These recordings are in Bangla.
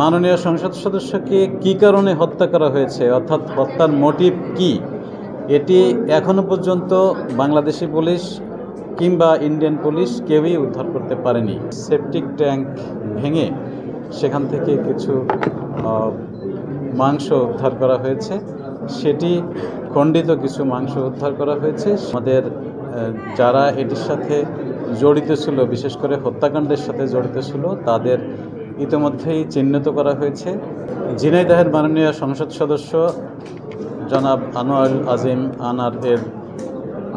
মাননীয় সংসদ সদস্যকে কী কারণে হত্যা করা হয়েছে, অর্থাৎ হত্যার মোটিভ কি, এটি এখনো পর্যন্ত বাংলাদেশি পুলিশ কিংবা ইন্ডিয়ান পুলিশ কেউই উদ্ধার করতে পারেনি। সেপটিক ট্যাঙ্ক ভেঙে সেখান থেকে কিছু মাংস উদ্ধার করা হয়েছে, সেটি খণ্ডিত কিছু মাংস উদ্ধার করা হয়েছে। আমাদের যারা এটির সাথে জড়িত ছিল, বিশেষ করে হত্যাকাণ্ডের সাথে জড়িত ছিল, তাদের ইতিমধ্যেই চিহ্নিত করা হয়েছে। ঝিনাইদহের মাননীয় সংসদ সদস্য জনাব আনোয়ারুল আজিম আনার এর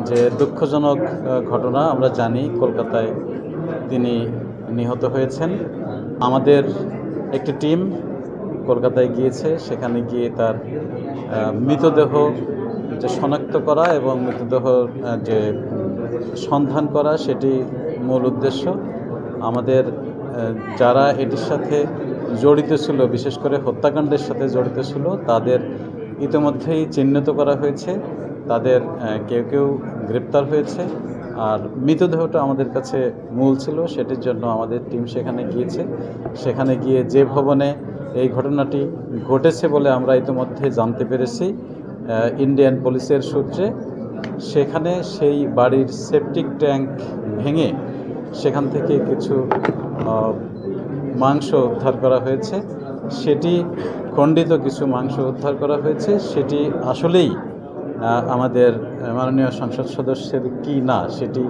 যে দুঃখজনক ঘটনা আমরা জানি, কলকাতায় তিনি নিহত হয়েছেন। আমাদের একটি টিম কলকাতায় গিয়েছে, সেখানে গিয়ে তার মৃতদেহ যে শনাক্ত করা এবং মৃতদেহ যে সন্ধান করা, সেটি মূল উদ্দেশ্য। আমাদের যারা এটির সাথে জড়িত ছিল, বিশেষ করে হত্যাকাণ্ডের সাথে জড়িত ছিল, তাদের ইতিমধ্যেই চিহ্নিত করা হয়েছে। তাদের কেউ কেউ গ্রেপ্তার হয়েছে। আর মৃতদেহটা আমাদের কাছে মূল ছিল, সেটির জন্য আমাদের টিম সেখানে গিয়েছে। সেখানে গিয়ে যে ভবনে এই ঘটনাটি ঘটেছে বলে আমরা ইতিমধ্যে জানতে পেরেছি ইন্ডিয়ান পুলিশের সূত্রে, সেখানে সেই বাড়ির সেপটিক ট্যাঙ্ক ভেঙে সেখান থেকে কিছু মাংস উদ্ধার করা হয়েছে। সেটি খণ্ডিত কিছু মাংস উদ্ধার করা হয়েছে, সেটি আসলেই আমাদের মাননীয় সংসদ সদস্যের কি না, সেটি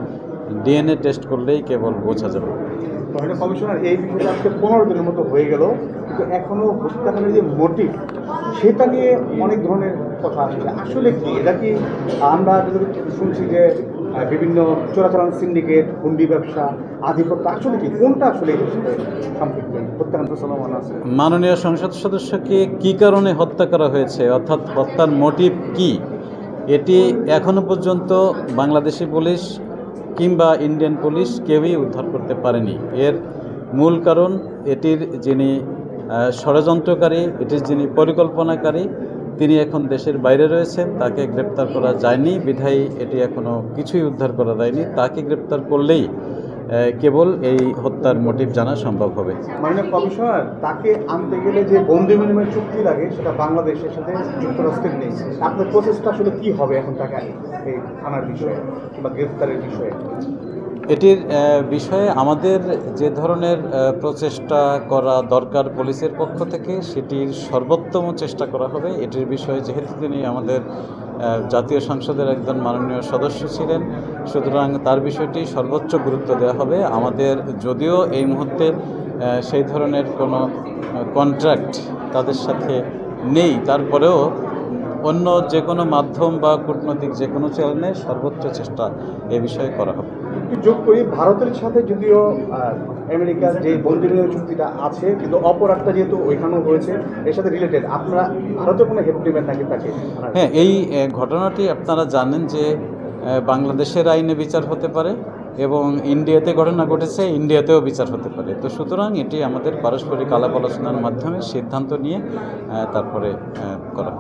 ডিএনএ টেস্ট করলেই কেবল বোঝা যাবে। কমিশনার, এই বিষয়টা আজকে 15 দিনের মতো হয়ে গেল, কিন্তু এখনও হত্যাকাণ্ডের যে মোটিভ, সেটা নিয়ে অনেক ধরনের কথা আসছে। আসলে কি এটা? কি আমরা শুনছি যে বিভিন্ন চোরাচালান সিন্ডিকেট, হুন্ডি ব্যবসা, আধিপত্য, আসলে কি কোনটা আসলে হত্যাকাণ্ড? মাননীয় সংসদ সদস্যকে কী কারণে হত্যা করা হয়েছে, অর্থাৎ হত্যার মোটিভ কি, এটি এখনো পর্যন্ত বাংলাদেশি পুলিশ কিংবা ইন্ডিয়ান পুলিশ কেউই উদ্ধার করতে পারেনি। এর মূল কারণ, এটির যিনি ষড়যন্ত্রকারী, এটির যিনি পরিকল্পনাকারী, তিনি এখন দেশের বাইরে রয়েছেন। তাকে গ্রেপ্তার করা যায়নি বিধায়ী এটি এখনও কিছুই উদ্ধার করা যায়নি। তাকে গ্রেপ্তার করলেই কেবল এই হত্যার মোটিভ জানা সম্ভব হবে। মাননীয় কমিশনার, তাকে আনতে গেলে যে বন্দি বিনিময় চুক্তি লাগে, সেটা বাংলাদেশের সাথে যুক্তরাষ্ট্রের নেই। আপনার প্রসেসটা আসলে কী হবে এখন তাকে এই আনার বিষয়ে বা গ্রেপ্তারের বিষয়ে? এটির বিষয়ে আমাদের যে ধরনের প্রচেষ্টা করা দরকার পুলিশের পক্ষ থেকে, সেটির সর্বোত্তম চেষ্টা করা হবে। এটির বিষয়ে যেহেতু তিনি আমাদের জাতীয় সংসদের একজন মাননীয় সদস্য ছিলেন, সুতরাং তার বিষয়টি সর্বোচ্চ গুরুত্ব দেওয়া হবে। আমাদের যদিও এই মুহূর্তে সেই ধরনের কোনো কন্ট্রাক্ট তাদের সাথে নেই, তারপরেও অন্য যে কোনো মাধ্যম বা কূটনৈতিক যে কোনো চ্যানেলে সর্বোচ্চ চেষ্টা এ বিষয়ে করা হবে। যোগ করি, ভারতের সাথে যদিও আমেরিকার যে বন্দি বিনিময় চুক্তিটা আছে, কিন্তু অপরাধটা যেহেতু ওইখানেও হয়েছে, এর সাথে রিলেটেড, আপনারা ভারতের কোনো হেল্প নেবেন নাকি তাকে? হ্যাঁ, এই ঘটনাটি আপনারা জানেন যে বাংলাদেশের আইনে বিচার হতে পারে এবং ইন্ডিয়াতে ঘটনা ঘটেছে, ইন্ডিয়াতেও বিচার হতে পারে। তো সুতরাং এটি আমাদের পারস্পরিক আলাপ আলোচনার মাধ্যমে সিদ্ধান্ত নিয়ে তারপরে করা।